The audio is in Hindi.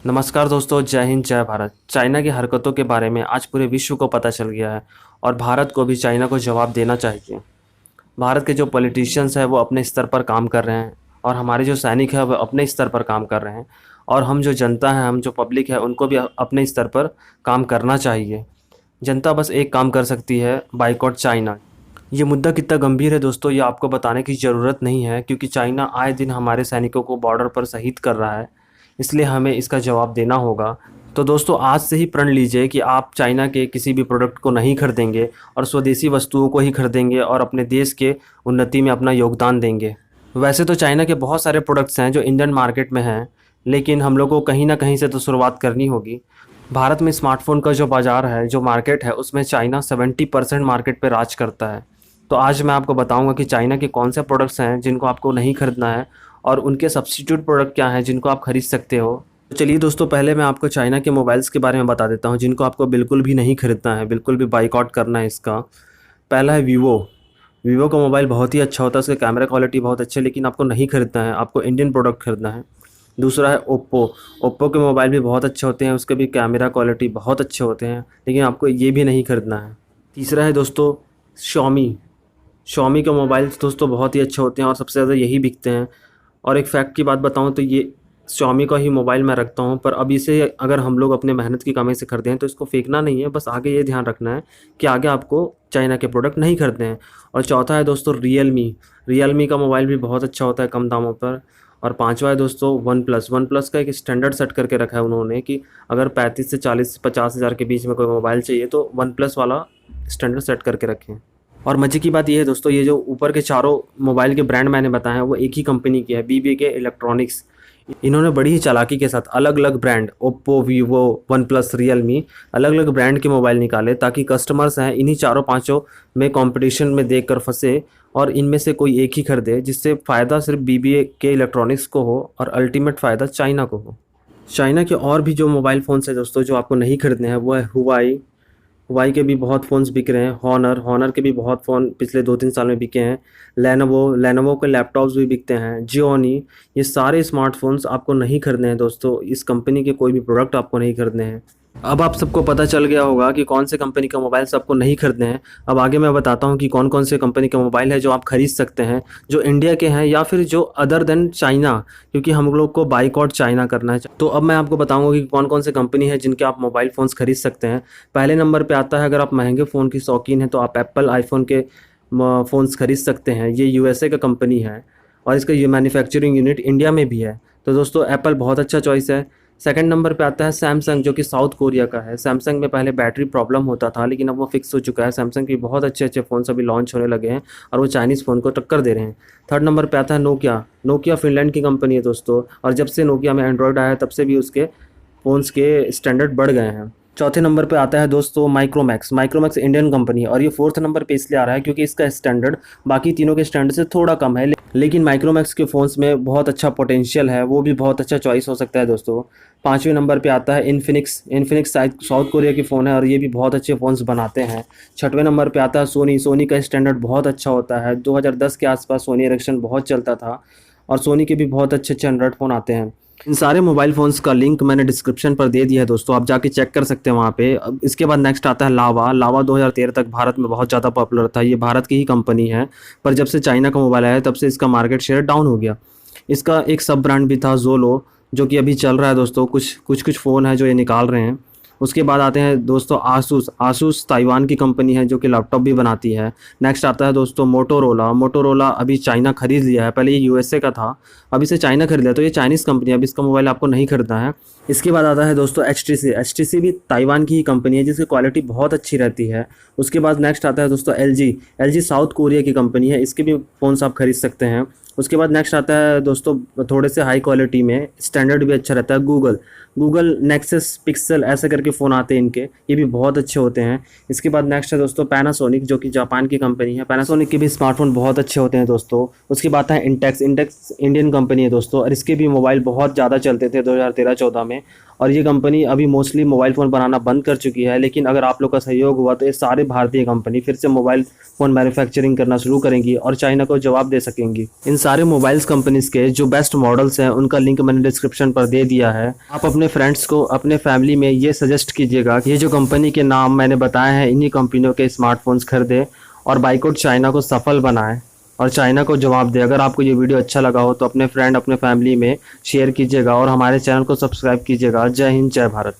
नमस्कार दोस्तों, जय हिंद जय भारत। चाइना की हरकतों के बारे में आज पूरे विश्व को पता चल गया है और भारत को भी चाइना को जवाब देना चाहिए। भारत के जो पॉलिटिशियंस हैं वो अपने स्तर पर काम कर रहे हैं और हमारे जो सैनिक हैं वो अपने स्तर पर काम कर रहे हैं और हम जो जनता है, हम जो पब्लिक है, उनको भी अपने स्तर पर काम करना चाहिए। जनता बस एक काम कर सकती है, बाइकॉट चाइना। ये मुद्दा कितना गंभीर है दोस्तों, ये आपको बताने की ज़रूरत नहीं है, क्योंकि चाइना आए दिन हमारे सैनिकों को बॉर्डर पर शहीद कर रहा है। इसलिए हमें इसका जवाब देना होगा। तो दोस्तों, आज से ही प्रण लीजिए कि आप चाइना के किसी भी प्रोडक्ट को नहीं खरीदेंगे और स्वदेशी वस्तुओं को ही खरीदेंगे और अपने देश के उन्नति में अपना योगदान देंगे। वैसे तो चाइना के बहुत सारे प्रोडक्ट्स हैं जो इंडियन मार्केट में हैं, लेकिन हम लोग को कहीं ना कहीं से तो शुरुआत करनी होगी। भारत में स्मार्टफ़ोन का जो बाज़ार है, जो मार्केट है, उसमें चाइना 70% मार्केट पे राज करता है। तो आज मैं आपको बताऊंगा कि चाइना के कौन से प्रोडक्ट्स हैं जिनको आपको नहीं खरीदना है और उनके सब्स्टिट्यूट प्रोडक्ट क्या हैं जिनको आप खरीद सकते हो। तो चलिए दोस्तों, पहले मैं आपको चाइना के मोबाइल्स के बारे में बता देता हूं जिनको आपको बिल्कुल भी नहीं खरीदना है, बिल्कुल भी बाइकआउट करना है इसका। पहला है वीवो। वीवो का मोबाइल बहुत ही अच्छा होता है, उसका कैमरा क्वालिटी बहुत अच्छी है, लेकिन आपको नहीं खरीदना है, आपको इंडियन प्रोडक्ट खरीदना है। दूसरा है ओप्पो। ओप्पो के मोबाइल भी बहुत अच्छे होते हैं, उसके भी कैमरा क्वालिटी बहुत अच्छे होते हैं, लेकिन आपको ये भी नहीं खरीदना है। तीसरा है दोस्तों शॉमी। शॉमी के मोबाइल्स दोस्तों बहुत ही अच्छे होते हैं और सबसे ज़्यादा यही बिकते हैं। और एक फ़ैक्ट की बात बताऊं तो ये शॉमी का ही मोबाइल मैं रखता हूं, पर अब इसे अगर हम लोग अपने मेहनत की कमाई से खरीदे हैं तो इसको फेंकना नहीं है, बस आगे ये ध्यान रखना है कि आगे आपको चाइना के प्रोडक्ट नहीं खरीदने हैं। और चौथा है दोस्तों रियलमी। रियलमी का मोबाइल भी बहुत अच्छा होता है कम दामों पर। और पांचवा है दोस्तों वन प्लस। वन प्लस का एक स्टैंडर्ड सेट करके रखा है उन्होंने कि अगर 35 से 40 50 हज़ार के बीच में कोई मोबाइल चाहिए तो वन प्लस वाला स्टैंडर्ड सेट करके रखें। और मज़े की बात यह है दोस्तों, ये जो ऊपर के चारों मोबाइल के ब्रांड मैंने बताए हैं वो एक ही कंपनी की है, BBK इलेक्ट्रॉनिक्स। इन्होंने बड़ी ही चालाकी के साथ अलग अलग brand, Oppo, Vivo, one plus, Realme, अलग अलग ब्रांड के मोबाइल निकाले ताकि कस्टमर्स हैं इन्हीं चारों पांचों में कंपटीशन में देखकर फंसे और इनमें से कोई एक ही खरीदे, जिससे फ़ायदा सिर्फ BBK इलेक्ट्रॉनिक्स को हो और अल्टीमेट फ़ायदा चाइना को हो। चाइना के और भी जो मोबाइल फ़ोन्स हैं दोस्तों जो आपको नहीं खरीदने हैं वो है हुआई। हुआई के भी बहुत फ़ोन्स बिक रहे हैं। हॉनर के भी बहुत फ़ोन पिछले 2-3 साल में बिके हैं। लेनोवो के लैपटॉप्स भी बिकते हैं। जियोनी, ये सारे स्मार्टफोन्स आपको नहीं खरीदने हैं दोस्तों। इस कंपनी के कोई भी प्रोडक्ट आपको नहीं खरीदने हैं। अब आप सबको पता चल गया होगा कि कौन से कंपनी का मोबाइल आपको नहीं खरीदने हैं। अब आगे मैं बताता हूँ कि कौन कौन से कंपनी का मोबाइल है जो आप खरीद सकते हैं, जो इंडिया के हैं या फिर जो अदर देन चाइना, क्योंकि हम लोग को बाइकआउट चाइना करना है। तो अब मैं आपको बताऊंगा कि कौन कौन से कंपनी है जिनके आप मोबाइल फ़ोन्स खरीद सकते हैं। पहले नंबर पर आता है, अगर आप महंगे फ़ोन की शौकीन हैं तो आप एप्पल आईफोन के फ़ोन्स खरीद सकते हैं। ये USA का कंपनी है और इसका ये मैन्युफैक्चरिंग यूनिट इंडिया में भी है। तो दोस्तों एप्पल बहुत अच्छा चॉइस है। सेकंड नंबर पे आता है सैमसंग, जो कि साउथ कोरिया का है। सैमसंग में पहले बैटरी प्रॉब्लम होता था, लेकिन अब वो फिक्स हो चुका है। सैमसंग के बहुत अच्छे अच्छे फ़ोन अभी लॉन्च होने लगे हैं और वो चाइनीज़ फ़ोन को टक्कर दे रहे हैं। थर्ड नंबर पे आता है नोकिया। नोकिया फिनलैंड की कंपनी है दोस्तों, और जब से नोकिया में एंड्रॉयड आया है तब से भी उसके फ़ोन्स के स्टैंडर्ड बढ़ गए हैं। चौथे नंबर पे आता है दोस्तों माइक्रोमैक्स। माइक्रोमैक्स इंडियन कंपनी है और ये फोर्थ नंबर पे इसलिए आ रहा है क्योंकि इसका स्टैंडर्ड बाकी तीनों के स्टैंडर्ड से थोड़ा कम है, लेकिन माइक्रोमैक्स के फ़ोन्स में बहुत अच्छा पोटेंशियल है, वो भी बहुत अच्छा चॉइस हो सकता है दोस्तों। पाँचवें नंबर पे आता है इन्फिनिक्स। इन्फिनिक्स साउथ कोरिया की फ़ोन है और ये भी बहुत अच्छे फ़ोन्स बनाते हैं। छठवें नंबर पे आता है सोनी। सोनी का स्टैंडर्ड बहुत अच्छा होता है। 2010 के आसपास सोनी इरेक्शन बहुत चलता था और सोनी के भी बहुत अच्छे अच्छे एंड्रॉयड फ़ोन आते हैं। इन सारे मोबाइल फ़ोन्स का लिंक मैंने डिस्क्रिप्शन पर दे दिया है दोस्तों, आप जाके चेक कर सकते हैं वहाँ पे। अब इसके बाद नेक्स्ट आता है लावा। लावा 2013 तक भारत में बहुत ज़्यादा पॉपुलर था। ये भारत की ही कंपनी है, पर जब से चाइना का मोबाइल आया तब से इसका मार्केट शेयर डाउन हो गया। इसका एक सब ब्रांड भी था जोलो, जो कि अभी चल रहा है दोस्तों। कुछ फ़ोन है जो ये निकाल रहे हैं। उसके बाद आते हैं दोस्तों आसूस। आसूस ताइवान की कंपनी है जो कि लैपटॉप भी बनाती है। नेक्स्ट आता है दोस्तों मोटोरोला। मोटोरोला अभी चाइना खरीद लिया है, पहले ये USA का था, अब इसे चाइना खरीद लिया, तो ये चाइनीज़ कंपनी है, अब इसका मोबाइल आपको नहीं खरीदना है। इसके बाद आता है दोस्तों HTC। HTC भी ताइवान की ही कंपनी है जिसकी क्वालिटी बहुत अच्छी रहती है। उसके बाद नेक्स्ट आता है दोस्तों LG। LG साउथ कोरिया की कंपनी है, इसके भी फ़ोन्स आप खरीद सकते हैं। उसके बाद नेक्स्ट आता है दोस्तों थोड़े से हाई क्वालिटी में, स्टैंडर्ड भी अच्छा रहता है, गूगल नेक्सस पिक्सल ऐसे करके फ़ोन आते हैं इनके, ये भी बहुत अच्छे होते हैं। इसके बाद नेक्स्ट है दोस्तों पैनासोनिक, जो कि जापान की कंपनी है। पैनासोनिक के भी स्मार्टफोन बहुत अच्छे होते हैं दोस्तों। उसके बाद है इंटेक्स। इंटेक्स इंडियन कंपनी है दोस्तों और इसके भी मोबाइल बहुत ज़्यादा चलते थे 2013-14 में, और ये कंपनी अभी मोस्टली मोबाइल फ़ोन बनाना बंद कर चुकी है, लेकिन अगर आप लोग का सहयोग हुआ तो ये सारे भारतीय कंपनी फिर से मोबाइल फ़ोन मैन्युफैक्चरिंग करना शुरू करेंगी और चाइना को जवाब दे सकेंगी। इन सारे मोबाइल्स कंपनीज़ के जो बेस्ट मॉडल्स हैं उनका लिंक मैंने डिस्क्रिप्शन पर दे दिया है। आप अपने फ्रेंड्स को, अपने फैमिली में ये सजेस्ट कीजिएगा कि ये जो कंपनी के नाम मैंने बताए हैं इन्हीं कंपनियों के स्मार्टफोन्स खरीदें और बाइकआउट चाइना को सफल बनाएं और चाइना को जवाब दे। अगर आपको ये वीडियो अच्छा लगा हो तो अपने फ्रेंड, अपने फैमिली में शेयर कीजिएगा और हमारे चैनल को सब्सक्राइब कीजिएगा। जय हिंद, जय भारत।